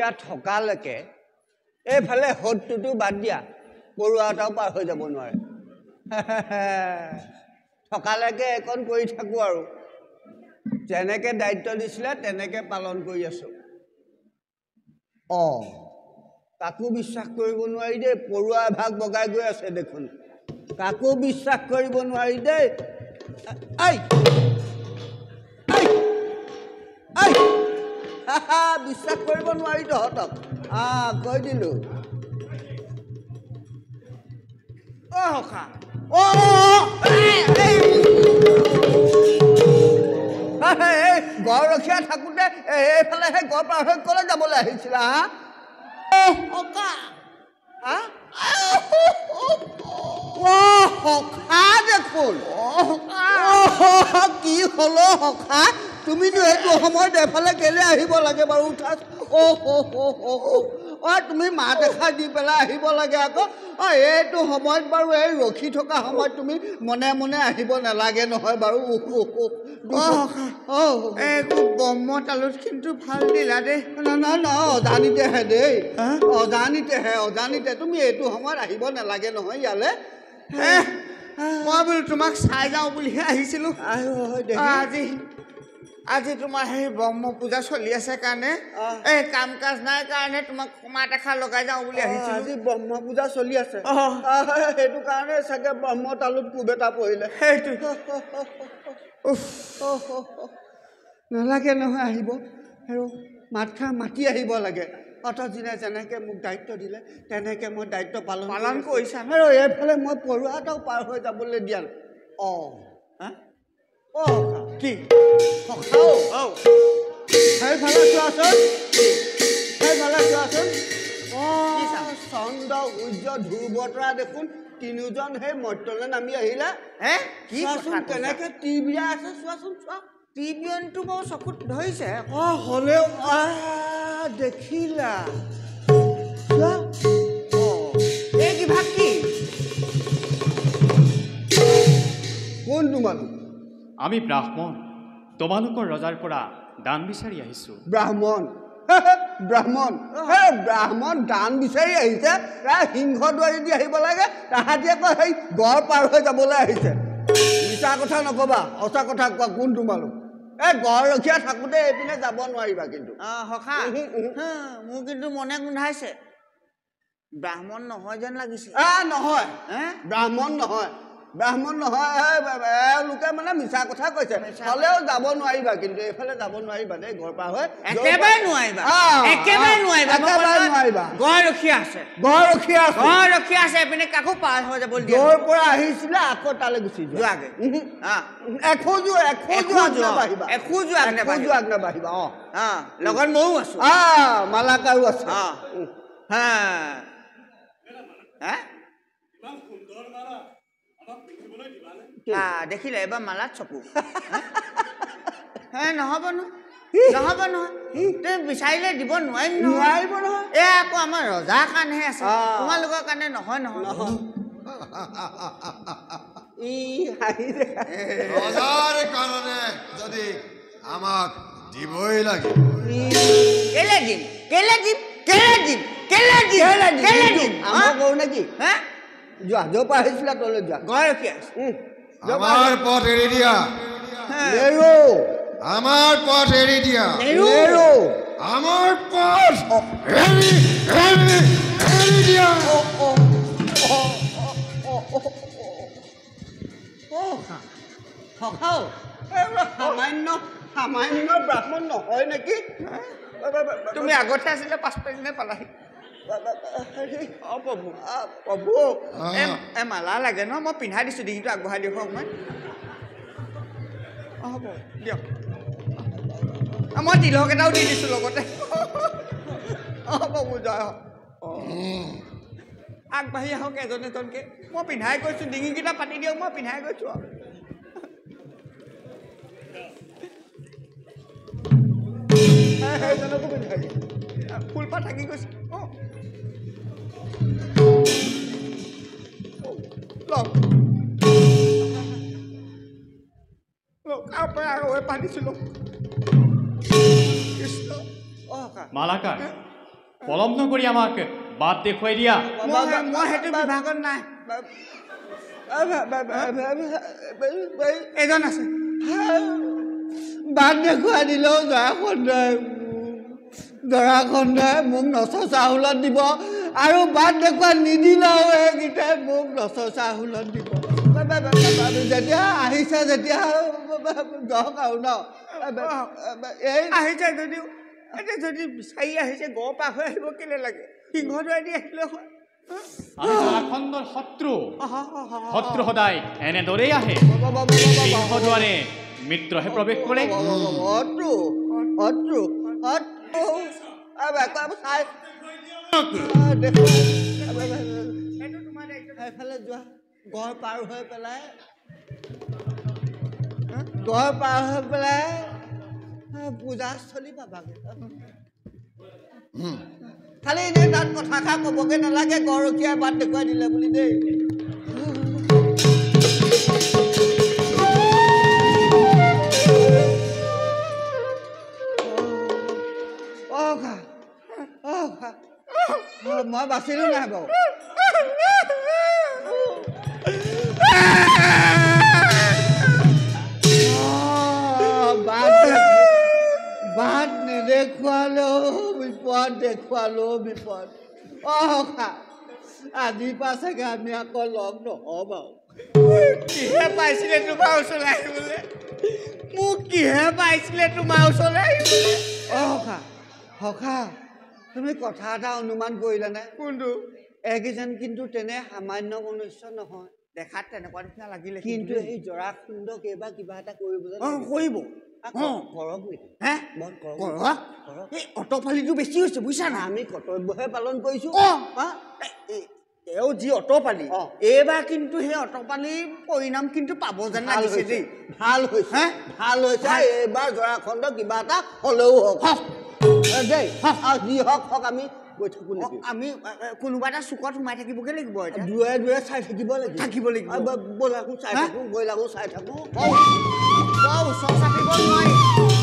গৰখীয়া থকালৈকে এইফালে হদটোতো বাদ দিয়া পৰুৱা এটাও পাৰ হৈ যাব নোৱাৰে থকালৈকে একণ কৰি থাকোঁ আৰু যেনেকৈ দায়িত্ব দিছিলে তেনেকৈ পালন কৰি আছোঁ কাকো বিশ্বাস কৰিব নোৱাৰি দেই পৰুৱা এভাগ বগাই গৈ আছে দেখোন কাকো বিশ্বাস কৰিব নোৱাৰি দেই বিশ্বাস কৰিব নোৱাৰি তহঁতক কৈ দিলোঁ গৰখীয়া থাকোঁতে এইফালে সেই গড় পাৰ হৈ ক'লৈ যাবলৈ আহিছিলা দেখোন কি হলো সখা তুমিতো এইটো সময়ত এফালে কেলে আহিব লাগে বাৰু উঠা তুমি মাত এষাৰ দি পেলাই আহিব লাগে আকৌ এইটো সময়ত বাৰু এই ৰখি থকা সময়ত তুমি মনে মনে আহিব নালাগে নহয় বাৰু ব্ৰহ্ম তালুত কিন্তু ভাল দিলা দেই অজানিতেহে দেই অজানিতে তুমি এইটো সময়ত আহিব নালাগে নহয় ইয়ালৈ মই বোলো তোমাক চাই যাওঁ বুলিহে আহিছিলোঁ আজি তোমাৰ সেই ব্ৰহ্ম পূজা চলি আছে কাৰণে এই কাম কাজ নাই কাৰণে তোমাক মাত এষাৰ লগাই যাওঁ বুলি আহিছোঁ আজি ব্ৰহ্ম পূজা চলি আছে সেইটো কাৰণে চাগে ব্ৰহ্ম তালুত কোব এটা পৰিলে সেইটো নালাগে নহয় আহিব আৰু মাতষাৰ মাতি আহিব লাগে অতদিনে যেনেকৈ মোক দায়িত্ব দিলে তেনেকৈ মই দায়িত্ব পালন কৰিছা আৰু এইফালে মই পৰুৱা এটাও পাৰ হৈ যাবলৈ দিয়া কি সেইফালে চোৱাচোন চন্দ্ৰ সূৰ্য ধ্ৰুৱ বতৰা দেখোন তিনিওজন সেই মৰ্ত্যলৈ নামি আহিলে চোৱাচোন কেনেকৈ টিবিয়া আছে চোৱাচোন চোৱা টিবিয়নটো বাৰু চকুত ধৰিছে হ'লেও দেখিলা এই কিবা কি কোন তোমালোক আমি ব্ৰাহ্মণ তোমালোকৰ ৰজাৰ পৰা দান বিচাৰি আহিছোঁ ব্ৰাহ্মণ দান বিচাৰি আহিছে সিংহ দুৱাৰি দি আহিব লাগে তাহাঁতি আকৌ সেই গড় পাৰ হৈ যাবলৈ আহিছে মিছা কথা নকবা সঁচা কথা কোৱা কোন তোমালোক গড়ৰখীয়া থাকোঁতে এইপিনে যাব নোৱাৰিবা কিন্তু মোৰ কিন্তু মনে গোন্ধাইছে ব্ৰাহ্মণ নহয় যেন লাগিছে নহয় ব্ৰাহ্মণ নহয় এওঁলোকে মানে মিছা কথা কৈছে হ'লেও যাব নোৱাৰিবা কিন্তু এইফালে যাব নোৱাৰিবা দেই ঘৰ পাৰ হৈ একেবাৰে নোৱাৰিবা গড়ৰখীয়া আছে এইপিনে কাকো পাৰ হৈ যাব য'ৰ পৰা আহিছিলে আকৌ তালৈ গুচি যোৱাগে এখোজো আগনাবাঢ়িবা লগত ময়ো আছো মালাকাৰো আছে দেখিলে এবাৰ মালাত চকু নহ'ব নহয় তুমি বিচাৰিলে দিব নোৱাৰিব নহয় এই আকৌ আমাৰ ৰজাৰ কাৰণেহে আছে তোমালোকৰ কাৰণে নহয় ৰজাৰ কাৰণে যদি আমাক দিবই লাগে কেলে দিম কৰো নেকি যোৱা য'ৰ পৰা আহিছিলা তলৈ যোৱা গড়ৰখীয়া আমাৰ পথ এৰি দিয়া আমাৰ পথ এৰি দিয়া আমাৰ পথ এৰি দিয়া সামান্য ব্ৰাহ্মণ নহয় নেকি তুমি আগতে আছিলে পাছপিনে পালাহি প্ৰভু মালা লাগে ন মই পিন্ধাই দিছোঁ ডিঙিটো আগবঢ়াই দিয়ক অকণমান হ'ব দিয়ক মই তিলক এটাও দি দিছোঁ লগতে প্ৰভু জয় আগবাঢ়ি আহক এজনকৈ মই পিন্ধাই গৈছোঁ ডিঙিকেইটা পাতি দিয়ক মই পিন্ধাই গৈছোঁ আৰু সেইজনকো পিন্ধাই দিম ফুলপাহ থাকি গৈছে মালাকাৰ পলম নকৰি আমাক বাট দেখুৱাই দিয়া মই সেইটো বিভাগত নাই এজন আছে বাট দেখুৱাই দিলেও জৰাখণ্ডই মোক নচচা হুলত দিব আৰু বাট দেখুৱাই নিদিলেও এইকেইটাই মোক নচচা হুলত দিব যেতিয়া আহিছে যেতিয়া যাওক আৰু ন এই আহিছে যদিও এতিয়া যদি বিচাৰি আহিছে গড় পাৰ হৈ আহিব কেলে লাগে সিংহদ্বাৰেদি আহিলে হয় আমি জৰাখণ্ডৰ শত্ৰু সদায় এনেদৰেই আহে সিংহদ্বাৰে মিত্ৰহে প্ৰৱেশ কৰে এইফালে যোৱা গড় পাৰ হৈ পেলাই পূজাস্থলী পাবাগে খালি এনেই তাত কথাষাৰ ক'বগে নালাগে গড়ৰখীয়াই বাট দেখুৱাই দিলে বুলি দেই মই বাচিলো নাই বাৰু বাট নেদেখুৱালেও বিপদ দেখুৱালেও বিপদ আজিৰ পৰা চাগে আমি আকৌ লগ নহ'ম আৰু কিহে পাইছিলে তোমাৰ ওচৰলৈ আহিবলৈ মোক কিহে পাইছিলে তোমাৰ ওচৰলৈ আহিবলৈ সখা তুমি কথা এটা অনুমান কৰিলানে কোনটো এইকেইজন কিন্তু তেনে সামান্য মনুষ্য নহয় দেখাত তেনেকুৱা নিচিনা লাগিলে কিন্তু এই জৰাখণ্ডক এইবাৰ কিবা এটা কৰিবলৈ কৰিব কৰক নেকি এই অটপালিটো বেছি হৈছে বুজিছা না আমি কৰ্তব্যহে পালন কৰিছো তেওঁ যি অটপালি এইবাৰ কিন্তু সেই অটপালিৰ পৰিণাম কিন্তু পাব যেন লাগিছে দেই ভাল হৈছে এইবাৰ জৰাখণ্ড কিবা এটা হ'লেও হওক দেই যি হওক আমি গৈ থাকো নেকি আমি কোনোবা এটা চুকত সোমাই থাকিবগে লাগিব এতিয়া দূৰে দূৰে চাই থাকিব লাগিব ব'লাকো চাই থাকো গৈ লাগো চাই থাকো ওচৰ চাপিব নোৱাৰি